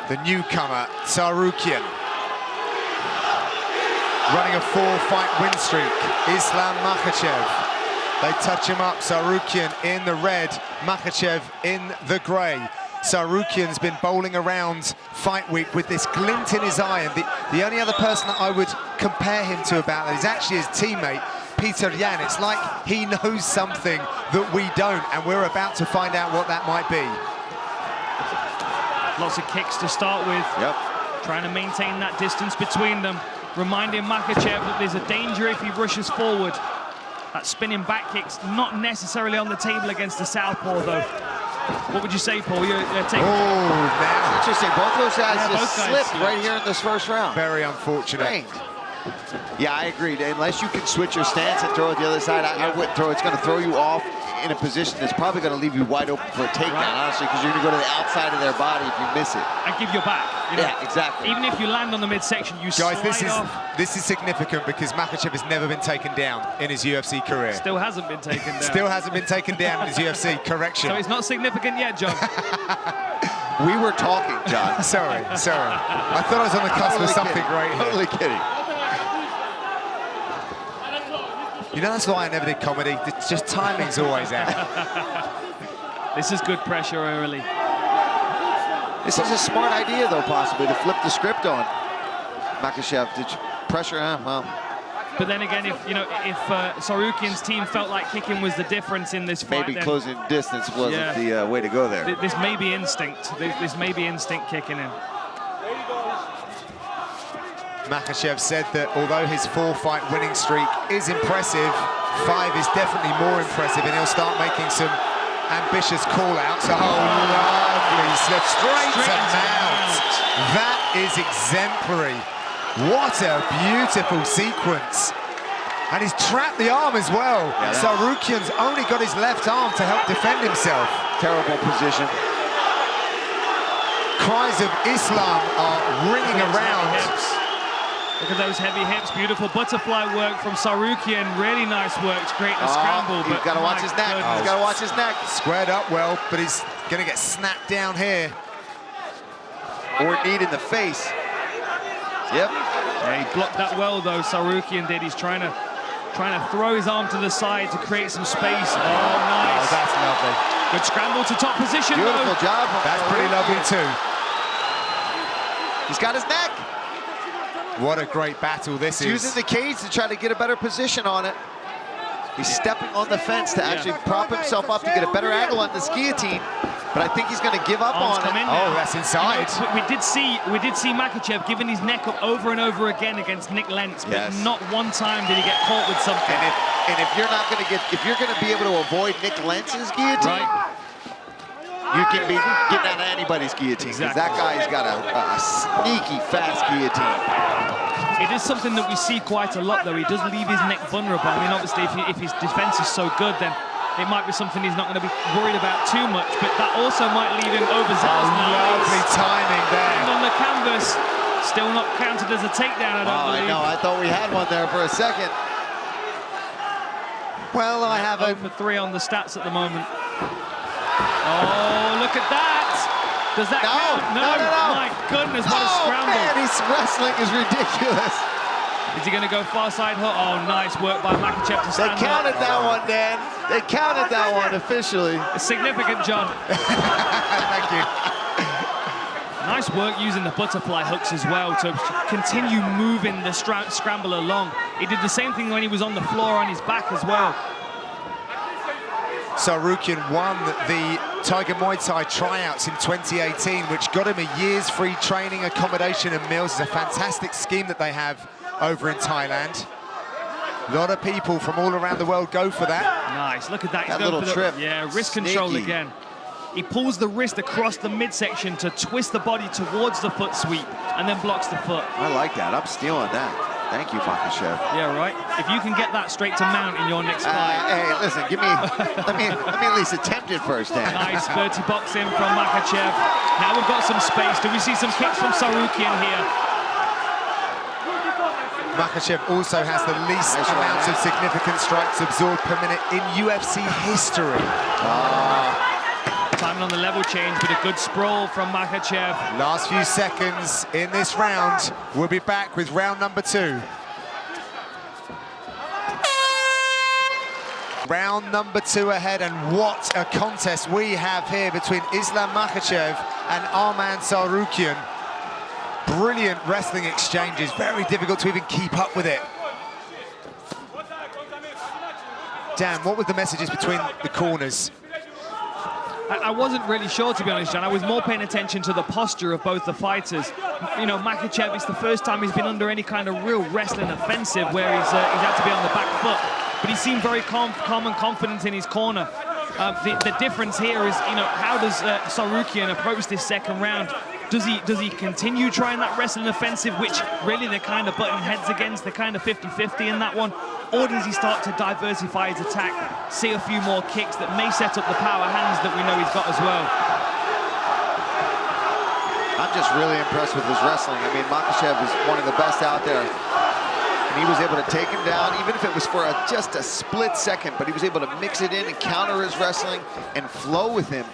The newcomer, Tsarukyan. Running a 4-fight win streak, Islam Makhachev. They touch him up, Tsarukyan in the red, Makhachev in the grey. Tsarukyan's been bowling around fight week with this glint in his eye, and the only other person that I would compare him to about that is actually his teammate, Peter Yan. It's like he knows something that we don't, and we're about to find out what that might be. Lots of kicks to start with. Yep. Trying to maintain that distance between them. Reminding Makhachev that there's a danger if he rushes forward. That spinning back kick's not necessarily on the table against the southpaw, though. What would you say, Paul? You're taking... Oh, now. Interesting. Both those guys Yeah, just both guys slipped right here in this first round. Very unfortunate. Strange. Yeah, I agree. Unless you can switch your stance and throw it the other side, I wouldn't throw it. It's going to throw you off in a position that's probably going to leave you wide open for a takedown, honestly, because you're going to go to the outside of their body if you miss it. And give your back. You know? Yeah, exactly. Even if you land on the midsection, you slide off. This is significant because Makhachev has never been taken down in his UFC career. Still hasn't been taken down. Still hasn't been taken down in his UFC. Correction. So it's not significant yet, John. We were talking, John. Sorry. I thought I was on the cusp of something great here. Totally kidding. You know, that's why I never did comedy. It's just timing's always out. This is good pressure early. This is a smart idea, though, possibly, to flip the script on Makhachev. Did you pressure him? Well. But then again, if Tsarukyan's team felt like kicking was the difference in this fight, Maybe then closing distance wasn't the way to go there. This may be instinct. This may be instinct kicking in. Makhachev said that although his 4-fight winning streak is impressive, 5 is definitely more impressive, and he'll start making some ambitious call-outs. Oh, lovely slip straight to mount. That is exemplary. What a beautiful sequence. And he's trapped the arm as well. Yeah, Tsarukyan's only got his left arm to help defend himself. Terrible position. Cries of Islam are ringing around. Look at those heavy hips, beautiful butterfly work from Tsarukyan. Really nice work to create the scramble. He's got to watch his neck. He's got to watch his neck. Squared up well, but he's going to get snapped down here. Or knee in the face. Yep. Yeah, he blocked that well, though, Tsarukyan did. He's trying to throw his arm to the side to create some space. Oh, nice. Oh, that's lovely. Good scramble to top position, Beautiful job. That's pretty lovely, too. He's got his neck. What a great battle this is. Using the cage to try to get a better position on it. He's stepping on the fence to actually prop himself up to get a better angle on this guillotine. But I think he's going to give up on it. Oh, that's inside. You know, we did see Makhachev giving his neck up over and over again against Nick Lentz, but not one time did he get caught with something. And if you're not going to if you're going to be able to avoid Nick Lentz's guillotine, you can be getting out of anybody's guillotine. Because that guy's got a sneaky fast guillotine. It is something that we see quite a lot, though. He does leave his neck vulnerable. I mean, obviously, if his defense is so good, then it might be something he's not going to be worried about too much, but that also might leave him overzealous. Lovely timing there. On the canvas, still not counted as a takedown, I don't believe. I know, I thought we had one there for a second. Well, I have 0 for 3 on the stats at the moment. Oh, look at that! Does that count? No. My goodness, what a scramble. Man, his wrestling is ridiculous. Is he going to go far side hook? Oh, nice work by Makhachev to stand up. They counted that one, Dan. They counted that one officially. It's significant, John. Thank you. Nice work using the butterfly hooks as well to continue moving the scramble along. He did the same thing when he was on the floor on his back as well. Tsarukyan won the Tiger Muay Thai tryouts in 2018, which got him a year's free training, accommodation and meals. It's a fantastic scheme that they have over in Thailand. A lot of people from all around the world go for that. Nice, look at that. That little trip. Yeah, wrist control again. He pulls the wrist across the midsection to twist the body towards the foot sweep and then blocks the foot. I like that. I'm stealing that. Thank you, Makhachev. Yeah, right. If you can get that straight to mount in your next fight. Hey, listen, give me. let me at least attempt it first, Dan. Nice dirty boxing from Makhachev. Now we've got some space. Do we see some kicks from Tsarukyan here? Makhachev also has the least amount of significant strikes absorbed per minute in UFC history. Timing on the level change, but a good sprawl from Makhachev. Last few seconds in this round. We'll be back with round number 2. Round number 2 ahead, and what a contest we have here between Islam Makhachev and Arman Tsarukyan. Brilliant wrestling exchanges, very difficult to even keep up with it. Dan, what were the messages between the corners? I wasn't really sure, to be honest, John. I was more paying attention to the posture of both the fighters. You know, Makhachev, it's the first time he's been under any kind of real wrestling offensive where he's had to be on the back foot. But he seemed very calm and confident in his corner. The difference here is, you know, how does Tsarukyan approach this second round? Does he continue trying that wrestling offensive, which really they're kind of butting heads against, they're kind of 50-50 in that one? Or does he start to diversify his attack, see a few more kicks that may set up the power hands that we know he's got as well? I'm just really impressed with his wrestling. I mean, Makhachev is one of the best out there. And he was able to take him down, even if it was for just a split second, but he was able to mix it in and counter his wrestling and flow with him,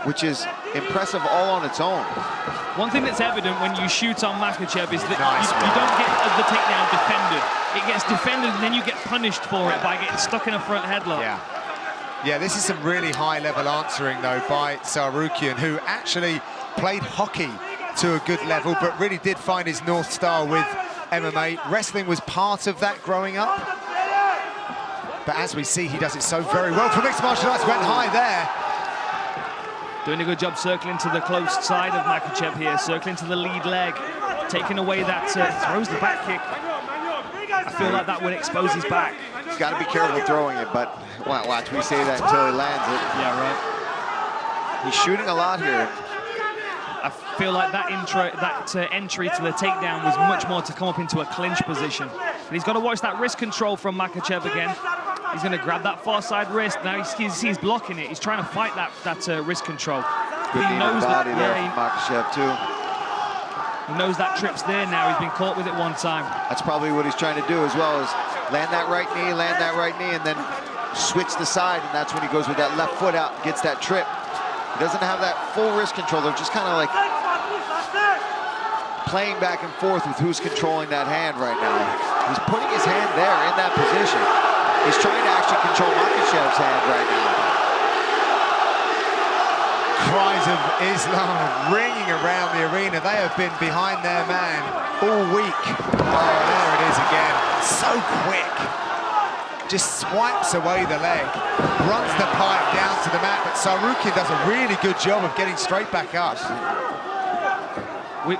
which is impressive all on its own. One thing that's evident when you shoot on Makhachev is that you don't get the takedown defended. It gets defended and then you get punished for it by getting stuck in a front headlock. Yeah, this is some really high-level answering, though, by Tsarukyan, who actually played hockey to a good level, but really did find his North Star with MMA. Wrestling was part of that growing up. But as we see, he does it so very well. For mixed martial arts, went high there. Doing a good job circling to the close side of Makhachev here, circling to the lead leg, taking away that, throws the back kick. I feel like that would expose his back. He's got to be careful throwing it, but watch, we say that until he lands it. Yeah, right. He's shooting a lot here. I feel like that entry to the takedown was much more to come up into a clinch position. But he's got to watch that wrist control from Makhachev again. He's going to grab that far side wrist. Now he's blocking it. He's trying to fight that wrist control. Good he knows body that. there from Makhachev too. He knows that trip's there now. He's been caught with it one time. That's probably what he's trying to do as well, is land that right knee, and then switch the side, and that's when he goes with that left foot out and gets that trip. He doesn't have that full wrist control. They're just kind of like playing back and forth with who's controlling that hand right now. He's putting his hand there in that position. He's trying to actually control Makhachev's hand right now. Cries of Islam ringing around the arena. They have been behind their man all week. Oh, there it is again. So quick. Just swipes away the leg, runs the pipe down to the mat, but Tsarukyan does a really good job of getting straight back up.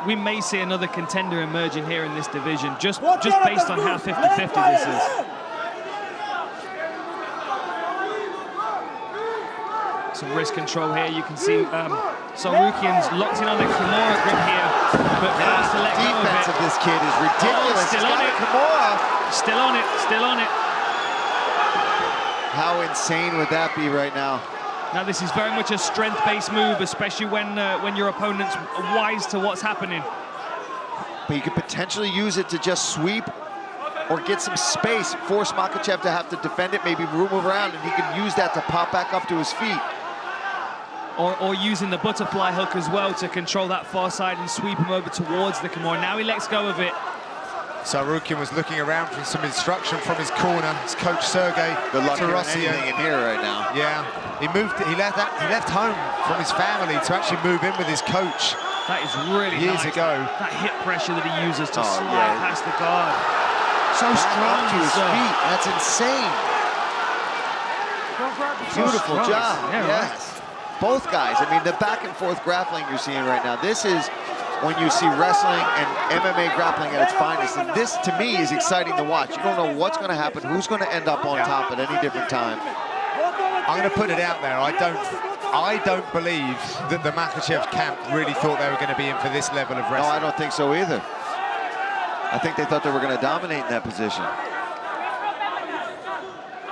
We may see another contender emerging here in this division, just based on how 50-50 this is. Some wrist control here. You can see Tsarukyan's locked in on the Kimura grip here, but forced to let go of it. Defense of this kid is ridiculous. Still on it. Kimura. Still on it. Still on it. How insane would that be right now? Now this is very much a strength-based move, especially when your opponent's wise to what's happening. But you could potentially use it to just sweep or get some space, force Makhachev to have to defend it, maybe move around, and he can use that to pop back up to his feet. Or using the butterfly hook as well to control that far side and sweep him over towards the Kimura. Now he lets go of it. Tsarukyan was looking around for some instruction from his corner. His coach Sergey Good luck hearing Tarasian. anything in here right now. Yeah, he left home from his family to actually move in with his coach. That is really years nice. ago. That hip pressure that he uses to slide past the guard. So strong to his feet. That's insane. Beautiful job. Yeah, yes. Right. Both guys. I mean, the back and forth grappling you're seeing right now. This is when you see wrestling and MMA grappling at its finest. And this, to me, is exciting to watch. You don't know what's going to happen, who's going to end up on top at any different time. I'm going to put it out there. I don't believe that the Makhachev camp really thought they were going to be in for this level of wrestling. No, I don't think so either. I think they thought they were going to dominate in that position.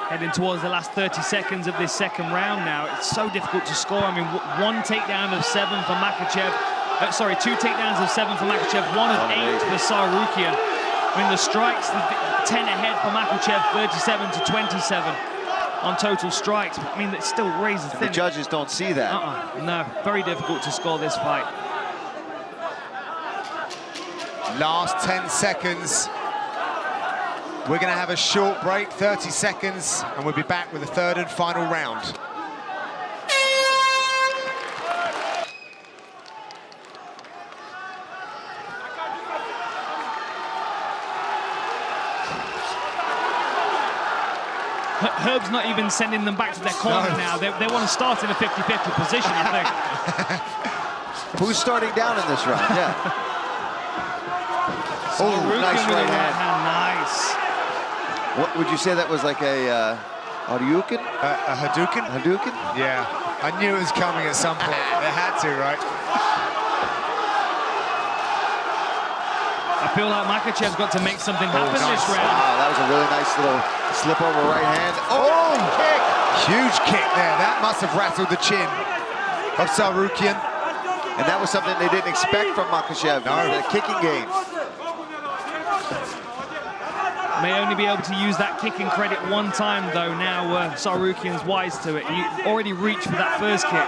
Heading towards the last 30 seconds of this second round now. It's so difficult to score. I mean, one takedown of 7 for Makhachev. Sorry, 2 takedowns of 7 for Makhachev, 1 of 8 for Tsarukyan. I mean, the strikes, 10 ahead for Makhachev, 37-27. on total strikes. But, I mean, it still razor thin. The judges don't see that. No, very difficult to score this fight. Last 10 seconds. We're going to have a short break, 30 seconds, and we'll be back with the third and final round. Herb's not even sending them back to their corner now. They want to start in a 50-50 position, I think. Who's starting down in this round? Yeah. Oh, nice right hand. Nice. What would you say that was, like a Hadouken? A Hadouken? Hadouken? Yeah. I knew it was coming at some point. It had to, right? I feel like Makhachev's got to make something happen this round. Wow, that was a really nice little slip over right hand. Oh, kick! Huge kick there. That must have rattled the chin of Tsarukyan. And that was something they didn't expect from Makhachev. No. The kicking game. May only be able to use that kicking credit one time, though. Now Tsarukyan's wise to it. He already reached for that first kick.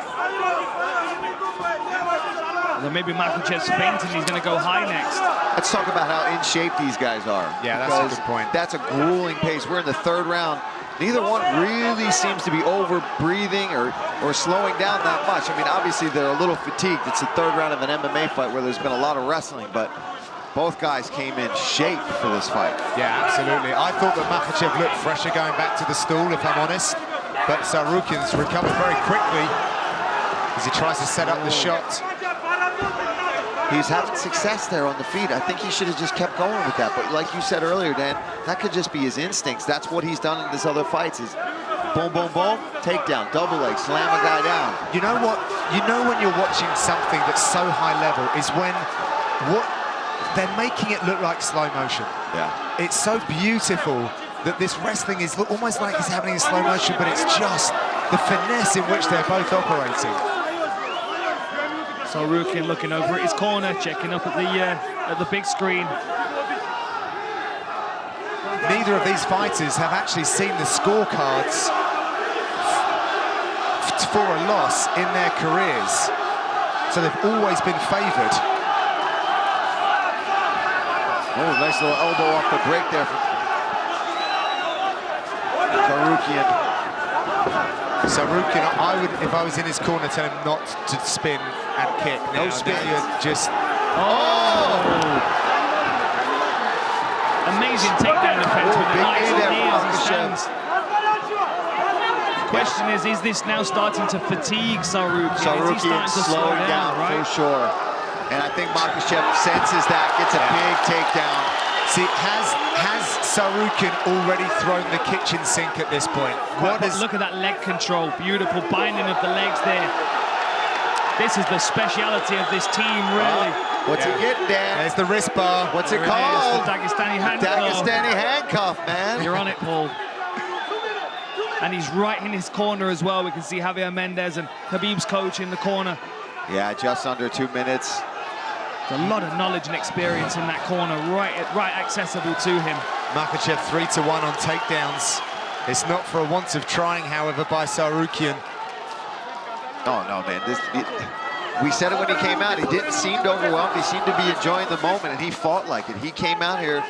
Then maybe Makhachev's fainting. He's going to go high next. Let's talk about how in shape these guys are. Yeah, that's a good point. That's a grueling pace. We're in the third round. Neither one really seems to be over-breathing or slowing down that much. I mean, obviously, they're a little fatigued. It's the third round of an MMA fight where there's been a lot of wrestling, but both guys came in shape for this fight. Yeah, absolutely. I thought that Makhachev looked fresher going back to the stool, if I'm honest. But Tsarukyan's recovered very quickly as he tries to set up the shot. He's having success there on the feet. I think he should have just kept going with that. But like you said earlier, Dan, that could just be his instincts. That's what he's done in his other fights is boom, boom, boom, takedown, double leg, slam a guy down. You know what? You know when you're watching something that's so high level is when they're making it look like slow motion. Yeah. It's so beautiful that this wrestling is almost like it's happening in slow motion, but it's just the finesse in which they're both operating. Tsarukyan looking over at his corner, checking up at the big screen. Neither of these fighters have actually seen the scorecards for a loss in their careers, so they've always been favoured. Oh, nice little elbow off the break there from Tsarukyan, I would, if I was in his corner, tell him not to spin and kick. No spin. Just... Amazing takedown defense with a nice knee as he stands. The question is this now starting to fatigue Tsarukyan? Is he starting to slow down, right? For sure. And I think Makhachev senses that, gets a big takedown. See, has Tsarukyan already thrown the kitchen sink at this point? Look at that leg control, beautiful binding of the legs there. This is the speciality of this team, really. What's he getting, Dan? There's the wrist bar. What's it called? The Dagestani handcuff. Dagestani handcuff, man. You're on it, Paul. And he's right in his corner as well. We can see Javier Mendez and Khabib's coach in the corner. Yeah, just under 2 minutes. There's a lot of knowledge and experience in that corner, right accessible to him. Makhachev 3-1 on takedowns. It's not for a want of trying, however, by Tsarukyan. Oh, no, man. We said it when he came out. He didn't seem overwhelmed. He seemed to be enjoying the moment, and he fought like it. He came out here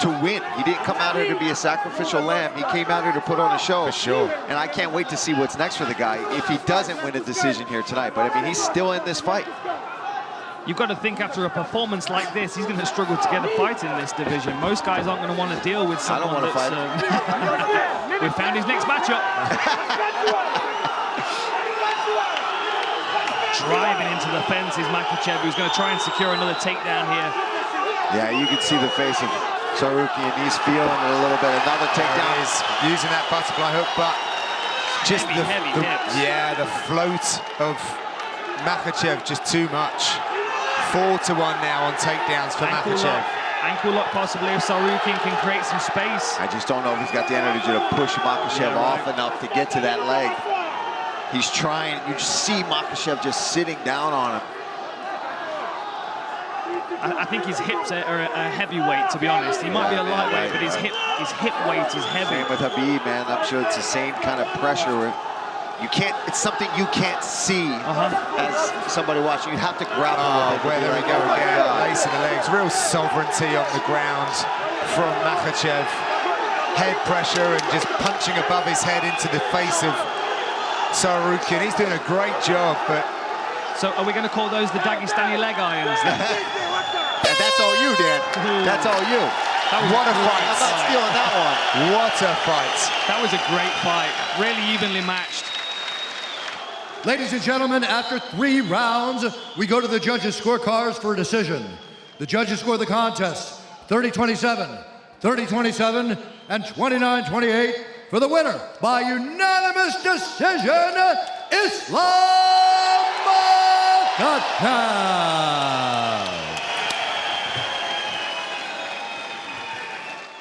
to win. He didn't come out here to be a sacrificial lamb. He came out here to put on a show. For sure. And I can't wait to see what's next for the guy if he doesn't win a decision here tonight. But, I mean, he's still in this fight. You've got to think after a performance like this, he's going to struggle to get a fight in this division. Most guys aren't going to want to deal with someone that's... we found his next matchup. Driving into the fence is Makhachev, who's going to try and secure another takedown here. Yeah, you can see the face of Tsarukyan. He's feeling it a little bit. Another takedown. He's using that butterfly hook, but just heavy hips. Yeah, the float of Makhachev just too much. 4-1 now on takedowns for Makhachev. Ankle lock possibly if Tsarukyan can create some space. I just don't know if he's got the energy to push Makhachev off enough to get to that leg. He's trying. You see Makhachev just sitting down on him. I think his hips are a heavyweight, to be honest. He might be a lightweight, but his hip weight is heavy. Same with Habib, man. I'm sure it's the same kind of pressure where you can't, it's something you can't see as somebody watching. You have to grapple with it. Where there we go again, lacing the legs. Real sovereignty on the ground from Makhachev. Head pressure and just punching above his head into the face of Tsarukyan. He's doing a great job, but... So are we going to call those the Dagestani leg irons then? That's all you, Dan. That's all you. What a fight. I'm not stealing that one. What a fight. That was a great fight. Really evenly matched. Ladies and gentlemen, after 3 rounds, we go to the judges' scorecards for a decision. The judges score the contest 30-27, 30-27, and 29-28 for the winner by unanimous decision, Islam Makhachev.